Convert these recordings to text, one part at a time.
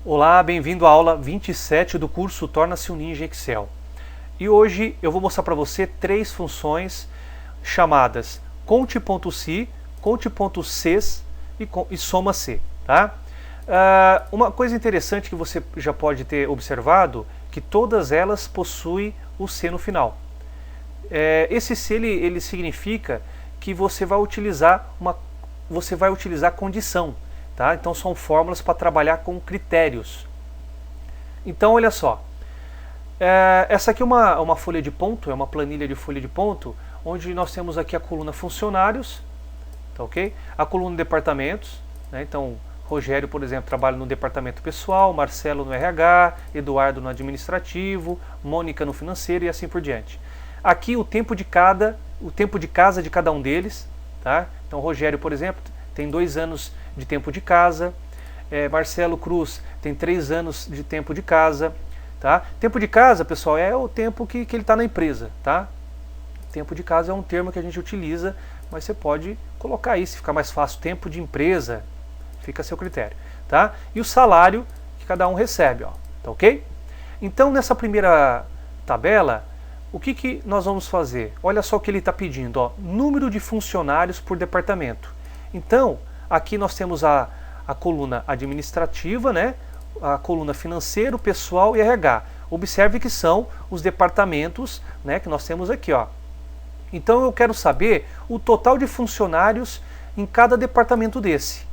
Olá, bem-vindo à aula 27 do curso Torna-se um Ninja Excel. E hoje eu vou mostrar para você três funções chamadas conte.si, conte.cs e soma-c. Tá? Uma coisa interessante que você já pode ter observado que todas elas possuem o C no final. Esse C ele significa que você vai utilizar condição. Tá? Então são fórmulas para trabalhar com critérios. Então olha só, essa aqui é uma folha de ponto, é uma planilha de folha de ponto, onde nós temos aqui a coluna funcionários, tá, ok? A coluna departamentos, né? Então Rogério, por exemplo, trabalha no departamento pessoal, Marcelo no RH, Eduardo no administrativo, Mônica no financeiro e assim por diante. Aqui o tempo de casa de cada um deles, tá? Então Rogério, por exemplo, tem 2 anos de tempo de casa, Marcelo Cruz tem 3 anos de tempo de casa. Tá? Tempo de casa, pessoal, é o tempo que ele está na empresa. Tá? Tempo de casa é um termo que a gente utiliza, mas você pode colocar aí, se ficar mais fácil, tempo de empresa, fica a seu critério. Tá? E o salário que cada um recebe. Ó, tá ok? Então, nessa primeira tabela, o que nós vamos fazer? Olha só o que ele está pedindo. Ó, número de funcionários por departamento. Então, aqui nós temos a coluna administrativa, né? A coluna financeiro, pessoal e RH. Observe que são os departamentos, né, que nós temos aqui. Ó. Então eu quero saber o total de funcionários em cada departamento desse.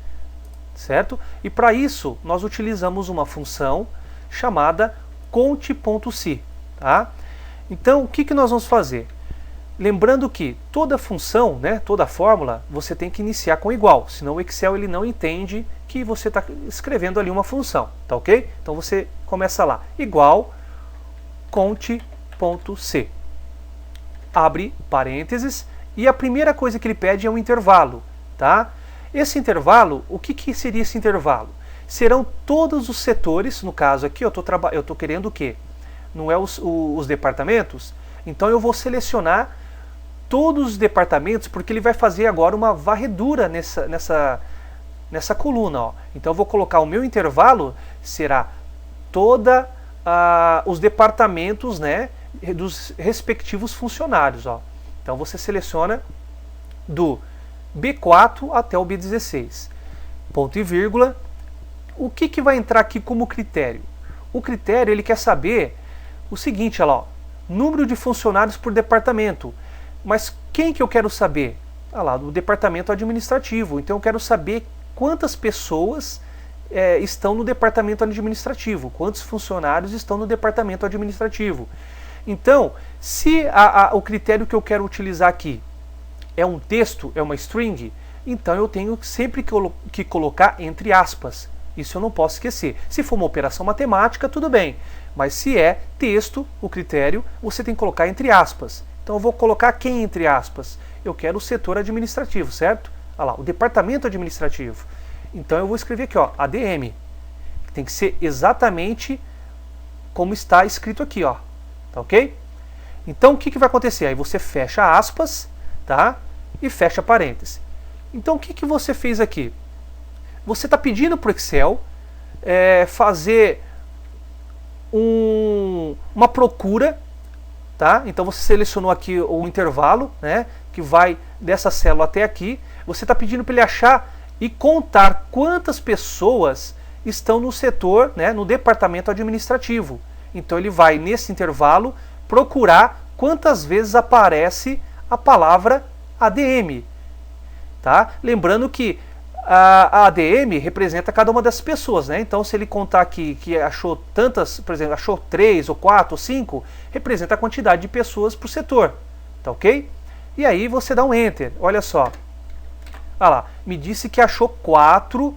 Certo? E para isso nós utilizamos uma função chamada conte.si. Tá? Então o que nós vamos fazer? Lembrando que toda função, né, toda fórmula, você tem que iniciar com igual, senão o Excel ele não entende que você está escrevendo ali uma função, tá ok? Então você começa lá, igual conte.c, abre parênteses, e a primeira coisa que ele pede é um intervalo, tá? Esse intervalo, o que seria esse intervalo? Serão todos os setores, no caso aqui eu estou querendo o quê? Não é os departamentos? Então eu vou selecionar todos os departamentos, porque ele vai fazer agora uma varredura nessa coluna. Ó. Então eu vou colocar o meu intervalo, será toda os departamentos, né, dos respectivos funcionários. Ó. Então você seleciona do B4 até o B16. Ponto e vírgula. O que vai entrar aqui como critério? O critério ele quer saber o seguinte, olha lá, ó, número de funcionários por departamento. Mas quem que eu quero saber? Lá, do departamento administrativo. Então eu quero saber quantas pessoas estão no departamento administrativo, quantos funcionários estão no departamento administrativo. Então, se o critério que eu quero utilizar aqui é um texto, é uma string, então eu tenho sempre que colocar entre aspas. Isso eu não posso esquecer. Se for uma operação matemática, tudo bem. Mas se é texto, o critério, você tem que colocar entre aspas. Então eu vou colocar quem entre aspas? Eu quero o setor administrativo, certo? Olha lá, o departamento administrativo. Então eu vou escrever aqui, ó, ADM. Tem que ser exatamente como está escrito aqui, ó. Tá ok? Então o que vai acontecer? Aí você fecha aspas, tá? E fecha parênteses. Então o que você fez aqui? Você está pedindo para o Excel fazer uma procura, tá? Então você selecionou aqui o intervalo, né, que vai dessa célula até aqui. Você está pedindo para ele achar e contar quantas pessoas estão no setor, né, no departamento administrativo. Então ele vai nesse intervalo procurar quantas vezes aparece a palavra ADM, tá? Lembrando que a ADM representa cada uma das pessoas, né? Então se ele contar aqui que achou tantas, por exemplo, achou 3 ou 4 ou 5, representa a quantidade de pessoas para o setor, tá ok? E aí você dá um Enter, olha só. Ah lá, me disse que achou 4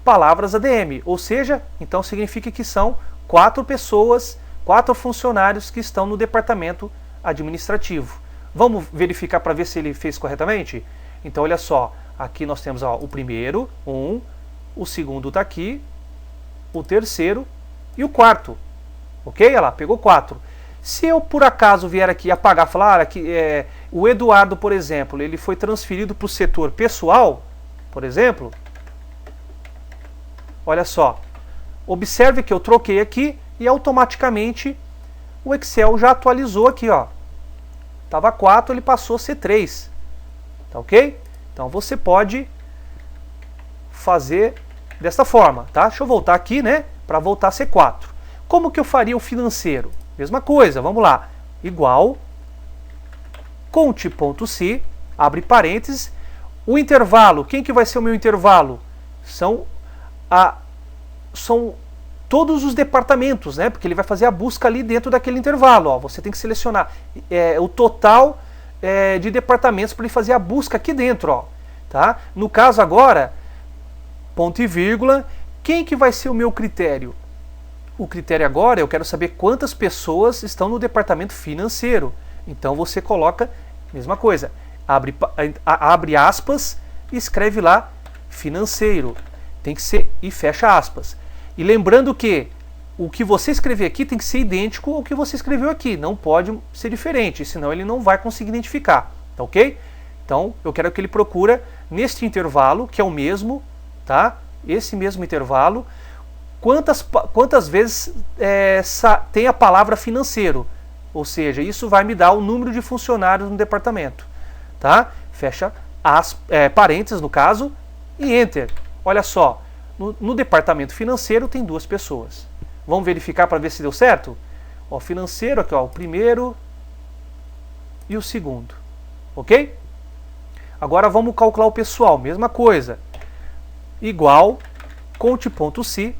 palavras ADM, ou seja, então significa que são 4 pessoas, 4 funcionários que estão no departamento administrativo. Vamos verificar para ver se ele fez corretamente? Então olha só. Aqui nós temos ó, o primeiro, o segundo está aqui, o terceiro e o quarto. Ok? Olha lá, pegou 4. Se eu por acaso vier aqui apagar, falar que o Eduardo, por exemplo, ele foi transferido para o setor pessoal, por exemplo, olha só, Observe que eu troquei aqui e automaticamente o Excel já atualizou aqui, ó. Estava 4, ele passou a ser 3. Tá ok? Então você pode fazer desta forma, tá? Deixa eu voltar aqui, né? Para voltar a ser 4. Como que eu faria o financeiro? Mesma coisa, vamos lá. Igual, conte.se, abre parênteses. O intervalo, quem que vai ser o meu intervalo? São todos os departamentos, né? Porque ele vai fazer a busca ali dentro daquele intervalo. Ó. Você tem que selecionar o total de departamentos para ele fazer a busca aqui dentro. Ó. Tá? No caso agora, ponto e vírgula, quem que vai ser o meu critério? O critério agora, eu quero saber quantas pessoas estão no departamento financeiro. Então você coloca, mesma coisa, abre aspas e escreve lá financeiro. Tem que ser e fecha aspas. E lembrando que o que você escrever aqui tem que ser idêntico ao que você escreveu aqui. Não pode ser diferente, senão ele não vai conseguir identificar. Tá ok? Então eu quero que ele procura neste intervalo, que é o mesmo, tá? Esse mesmo intervalo. Quantas vezes tem a palavra financeiro? Ou seja, isso vai me dar o número de funcionários no departamento. Tá? Fecha parênteses no caso e Enter. Olha só, no departamento financeiro tem 2 pessoas. Vamos verificar para ver se deu certo? Ó, financeiro, aqui ó, o primeiro e o segundo. Ok? Agora vamos calcular o pessoal. Mesma coisa. Igual, conte.se,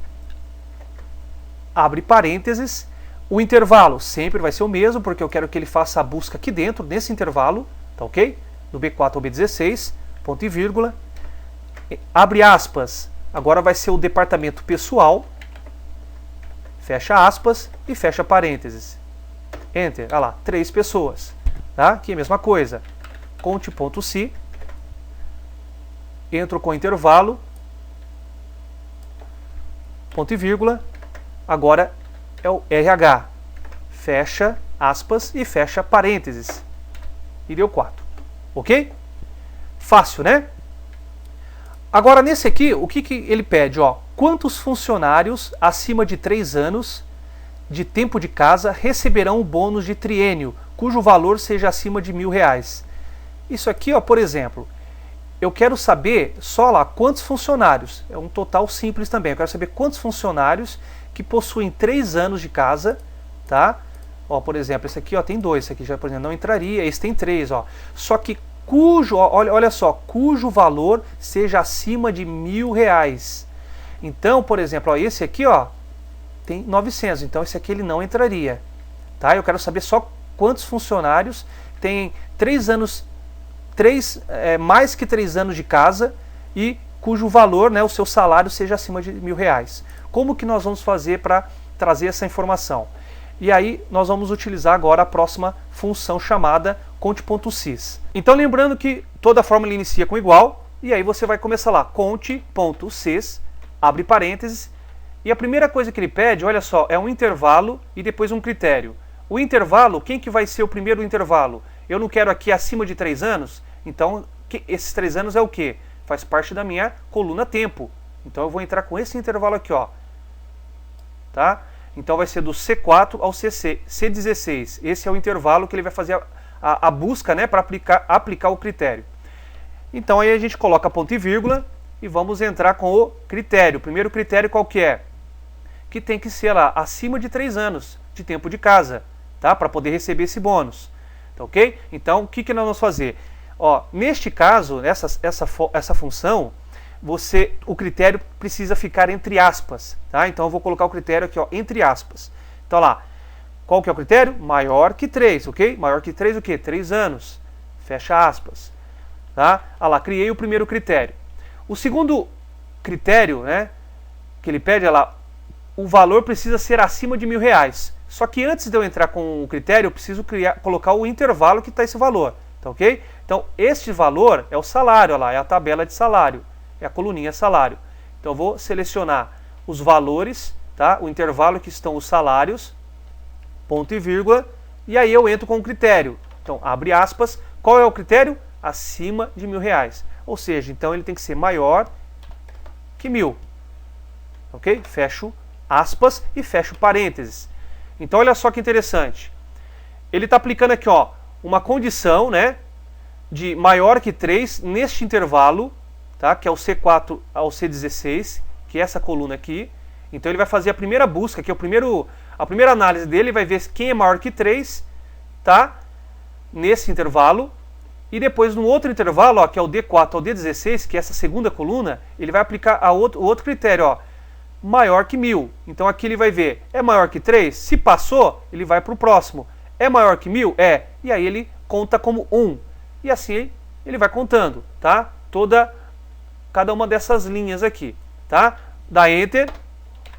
abre parênteses, o intervalo sempre vai ser o mesmo, porque eu quero que ele faça a busca aqui dentro, nesse intervalo, tá ok? Do B4 ao B16, ponto e vírgula, abre aspas, agora vai ser o departamento pessoal, fecha aspas e fecha parênteses. Enter, olha lá, 3 pessoas, tá? Aqui é a mesma coisa, conte.se, entro com intervalo, ponto e vírgula, agora é o RH. Fecha aspas e fecha parênteses. E deu 4. Ok? Fácil, né? Agora nesse aqui, o que ele pede? Ó, quantos funcionários acima de 3 anos de tempo de casa receberão o bônus de triênio, cujo valor seja acima de R$1.000? Isso aqui, ó, por exemplo, eu quero saber só lá quantos funcionários. É um total simples também. Eu quero saber quantos funcionários que possuem 3 anos de casa, tá? Ó, por exemplo, esse aqui ó, tem 2, esse aqui já, por exemplo, não entraria, esse tem 3, ó. Só que olha só, cujo valor seja acima de R$1.000. Então, por exemplo, ó, esse aqui ó, tem 900, então esse aqui ele não entraria, tá? Eu quero saber só quantos funcionários têm 3 anos, mais que 3 anos de casa e cujo valor, né, o seu salário seja acima de R$1.000. Como que nós vamos fazer para trazer essa informação? E aí nós vamos utilizar agora a próxima função chamada conte.sys. Então lembrando que toda fórmula inicia com igual, e aí você vai começar lá, conte.sys, abre parênteses, e a primeira coisa que ele pede, olha só, é um intervalo e depois um critério. O intervalo, quem que vai ser o primeiro intervalo? Eu não quero aqui acima de 3 anos, então esses 3 anos é o quê? Faz parte da minha coluna tempo. Então eu vou entrar com esse intervalo aqui, ó. Tá? Então vai ser do C4 ao C16. Esse é o intervalo que ele vai fazer a busca, né, para aplicar o critério. Então aí a gente coloca ponto e vírgula e vamos entrar com o critério. O primeiro critério qual que é? Que tem que ser lá acima de 3 anos de tempo de casa, tá? Para poder receber esse bônus. Tá ok? Então o que nós vamos fazer? Ó, neste caso, essa função, o critério precisa ficar entre aspas, tá? Então eu vou colocar o critério aqui, ó, entre aspas. Então lá, qual que é o critério? Maior que 3, ok? Maior que 3 o quê? 3 anos. Fecha aspas. Tá? Ah lá, criei o primeiro critério. O segundo critério, né, que ele pede é lá, o valor precisa ser acima de R$1.000. Só que antes de eu entrar com o critério, eu preciso colocar o intervalo que está esse valor, tá ok? Então, este valor é o salário, ó lá, é a tabela de salário, é a coluninha salário. Então, eu vou selecionar os valores, tá? O intervalo que estão os salários, ponto e vírgula, e aí eu entro com o critério. Então, abre aspas, qual é o critério? Acima de R$1.000. Ou seja, então ele tem que ser maior que 1.000. Ok? Fecho aspas e fecha o parênteses. Então olha só que interessante. Ele está aplicando aqui, ó, uma condição, né, de maior que 3 neste intervalo, tá, que é o C4 ao C16, que é essa coluna aqui. Então ele vai fazer a primeira busca, que é a primeira análise dele, vai ver quem é maior que 3, tá, nesse intervalo. E depois no outro intervalo, ó, que é o D4 ao D16, que é essa segunda coluna, ele vai aplicar o outro critério, ó, maior que 1000. Então aqui ele vai ver, é maior que 3? Se passou, ele vai para o próximo. É maior que 1000? É. E aí ele conta como 1. E assim ele vai contando, tá? Cada uma dessas linhas aqui, tá? Dá Enter.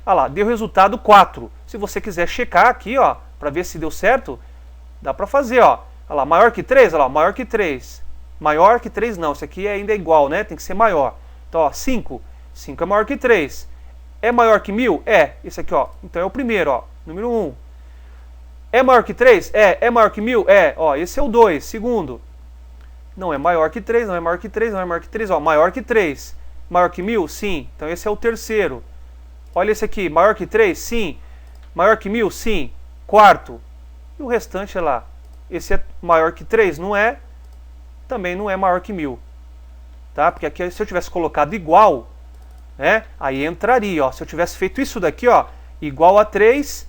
Olha lá, deu resultado 4. Se você quiser checar aqui, ó, para ver se deu certo, dá para fazer, ó. Olha lá, maior que 3? Olha lá, maior que 3. Maior que 3 não, isso aqui ainda é igual, né? Tem que ser maior. Então, ó, 5. 5 é maior que 3. É maior que 1000? É. Esse aqui, ó. Então é o primeiro, ó. Número 1. É maior que 3? É. É maior que 1000? É. Ó, esse é o 2. Segundo. Não é maior que 3, não é maior que 3, não é maior que 3. Ó, maior que 3. Maior que 1000? Sim. Então esse é o terceiro. Olha esse aqui. Maior que 3? Sim. Maior que 1000? Sim. Quarto. E o restante é lá. Esse é maior que 3? Não é. Também não é maior que 1000. Tá? Porque aqui se eu tivesse colocado igual, né, aí entraria. Ó. Se eu tivesse feito isso daqui, ó, igual a 3,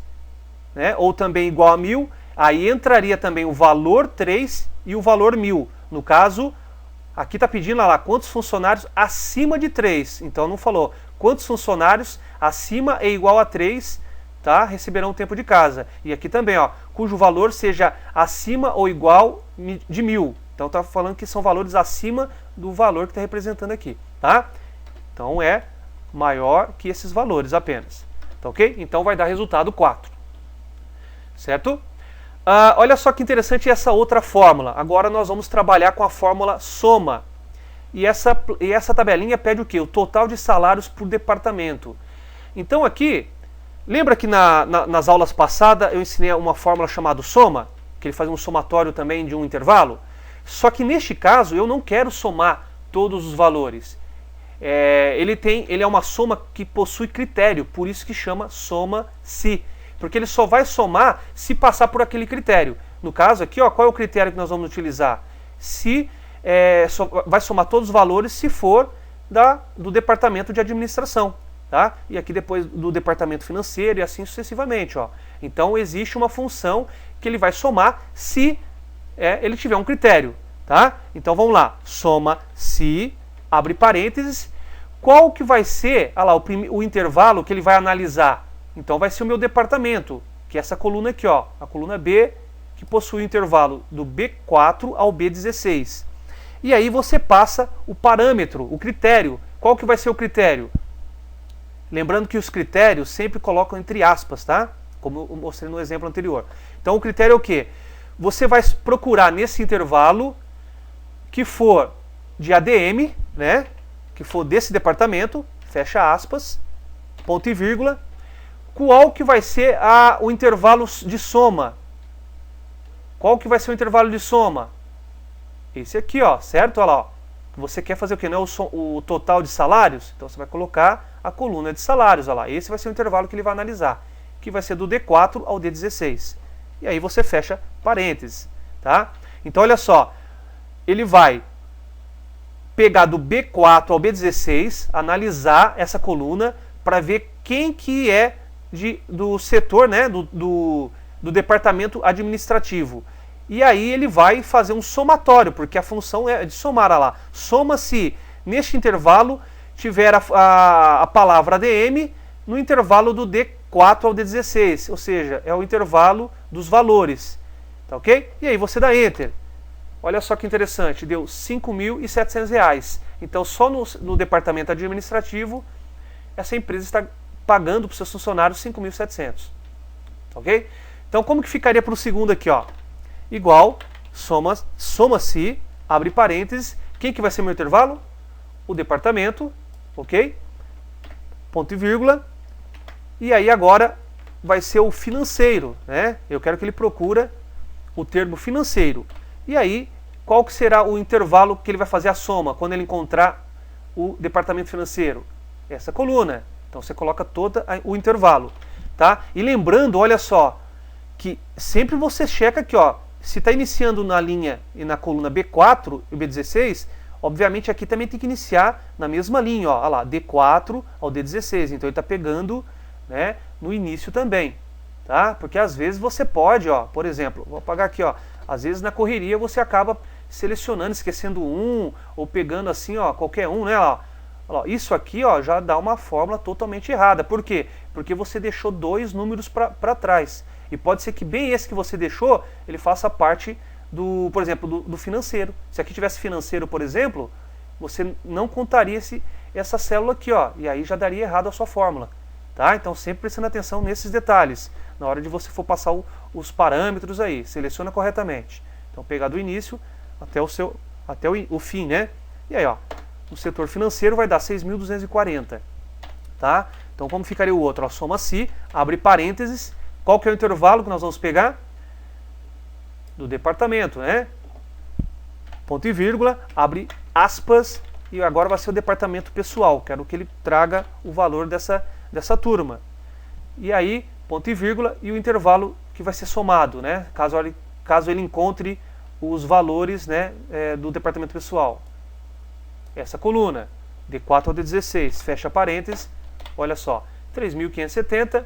né, ou também igual a 1000, aí entraria também o valor 3 e o valor 1000. No caso, aqui está pedindo lá quantos funcionários acima de 3. Então não falou quantos funcionários acima e igual a 3, tá, receberão o tempo de casa. E aqui também, ó, cujo valor seja acima ou igual de 1000. Então está falando que são valores acima do valor que está representando aqui, tá? Então é maior que esses valores apenas. Tá ok? Então vai dar resultado 4. Certo? Olha só que interessante essa outra fórmula. Agora nós vamos trabalhar com a fórmula soma. E essa tabelinha pede o quê? O total de salários por departamento. Então aqui, lembra que nas aulas passadas eu ensinei uma fórmula chamada soma? Que ele faz um somatório também de um intervalo? Só que neste caso eu não quero somar todos os valores. Ele é uma soma que possui critério, por isso que chama soma-se. Porque ele só vai somar se passar por aquele critério. No caso aqui, ó, qual é o critério que nós vamos utilizar? Vai somar todos os valores se for do departamento de administração. Tá? E aqui depois do departamento financeiro e assim sucessivamente. Ó. Então existe uma função que ele vai somar se ele tiver um critério. Tá? Então vamos lá. Soma-se, abre parênteses. Qual que vai ser o intervalo que ele vai analisar? Então vai ser o meu departamento, que é essa coluna aqui, ó, a coluna B, que possui o intervalo do B4 ao B16. E aí você passa o parâmetro, o critério. Qual que vai ser o critério? Lembrando que os critérios sempre colocam entre aspas, tá? Como eu mostrei no exemplo anterior. Então o critério é o quê? Você vai procurar nesse intervalo que for de ADM, né? Que for desse departamento, fecha aspas, ponto e vírgula. Qual que vai ser o intervalo de soma? Qual que vai ser o intervalo de soma? Esse aqui, ó, certo? Olha lá, ó. Você quer fazer o quê? Não é o total de salários? Então você vai colocar a coluna de salários, olha lá. Esse vai ser o intervalo que ele vai analisar, que vai ser do D4 ao D16. E aí você fecha parênteses, tá? Então olha só, ele vai pegar do B4 ao B16, analisar essa coluna para ver quem que é do setor, né, do departamento administrativo. E aí ele vai fazer um somatório, porque a função é de somar, lá. Soma se neste intervalo tiver a palavra ADM no intervalo do D4 ao D16, ou seja, é o intervalo dos valores. Tá ok? E aí você dá Enter. Olha só que interessante, deu R$ 5.700. Então só no departamento administrativo essa empresa está pagando para os seus funcionários 5.700. Ok? Então como que ficaria para o segundo aqui? Ó? Igual, soma-se, abre parênteses. Quem que vai ser meu intervalo? O departamento, ok? Ponto e vírgula. E aí agora vai ser o financeiro, né? Eu quero que ele procura o termo financeiro. E aí, qual que será o intervalo que ele vai fazer a soma quando ele encontrar o departamento financeiro? Essa coluna. Então você coloca todo o intervalo, tá? E lembrando, olha só, que sempre você checa aqui, ó, se está iniciando na linha e na coluna B4 e B16, obviamente aqui também tem que iniciar na mesma linha, ó, olha lá, D4 ao D16, então ele está pegando, né, no início também, tá? Porque às vezes você pode, ó, por exemplo, vou apagar aqui, ó, às vezes na correria você acaba selecionando, esquecendo um, ou pegando assim, ó, qualquer um, né, ó. Isso aqui, ó, já dá uma fórmula totalmente errada. Por quê? Porque você deixou dois números para trás. E pode ser que bem esse que você deixou, ele faça parte do, por exemplo, do financeiro. Se aqui tivesse financeiro, por exemplo, você não contaria essa célula aqui, ó, e aí já daria errado a sua fórmula. Tá? Então sempre prestando atenção nesses detalhes, na hora de você for passar os parâmetros aí, seleciona corretamente. Então pegar do início até o fim, né? E aí, ó, no setor financeiro vai dar 6.240, tá? Então como ficaria o outro? Ó, soma-se, abre parênteses, qual que é o intervalo que nós vamos pegar? Do departamento, né? Ponto e vírgula, abre aspas, e agora vai ser o departamento pessoal, quero que ele traga o valor dessa turma. E aí, ponto e vírgula, e o intervalo que vai ser somado, né? Caso ele encontre os valores, né, do departamento pessoal. Essa coluna, D4 ao D16, fecha parênteses, olha só, 3.570.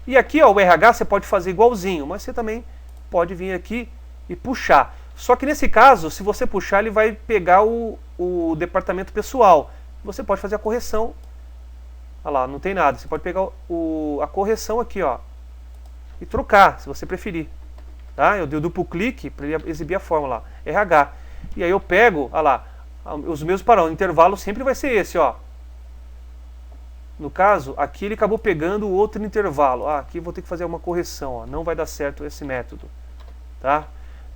E aqui, ó, o RH você pode fazer igualzinho, mas você também pode vir aqui e puxar. Só que nesse caso, se você puxar, ele vai pegar o departamento pessoal. Você pode fazer a correção. Olha lá, não tem nada. Você pode pegar a correção aqui, ó, e trocar, se você preferir. Tá? Eu dei o duplo clique para ele exibir a fórmula, RH. E aí eu pego, olha lá, os mesmos parâmetros. O intervalo sempre vai ser esse, ó. No caso, aqui ele acabou pegando o outro intervalo. Ah, aqui eu vou ter que fazer uma correção, ó. Não vai dar certo esse método, tá?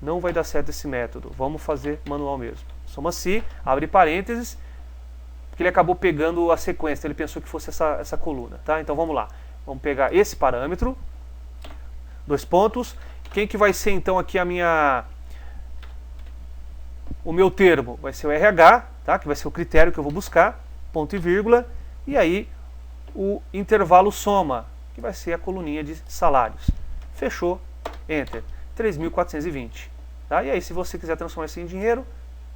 Não vai dar certo esse método. Vamos fazer manual mesmo. Soma-se, abre parênteses, porque ele acabou pegando a sequência. Ele pensou que fosse essa coluna, tá? Então vamos lá. Vamos pegar esse parâmetro, dois pontos. Quem que vai ser então aqui o meu termo? Vai ser o RH, tá? Que vai ser o critério que eu vou buscar, ponto e vírgula, e aí o intervalo soma, que vai ser a coluninha de salários. Fechou, Enter, 3.420. Tá? E aí se você quiser transformar isso em dinheiro,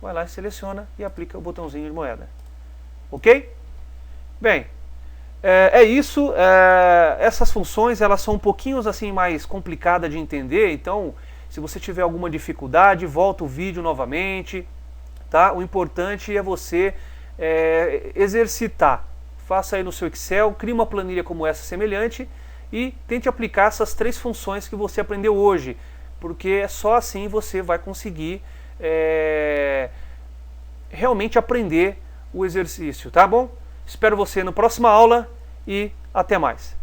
vai lá e seleciona e aplica o botãozinho de moeda. Ok? Bem, é isso. Essas funções elas são um pouquinho assim mais complicadas de entender, então se você tiver alguma dificuldade, volta o vídeo novamente, tá? O importante é você exercitar. Faça aí no seu Excel, crie uma planilha como essa semelhante e tente aplicar essas 3 funções que você aprendeu hoje, porque só assim você vai conseguir realmente aprender o exercício, tá bom? Espero você na próxima aula e até mais.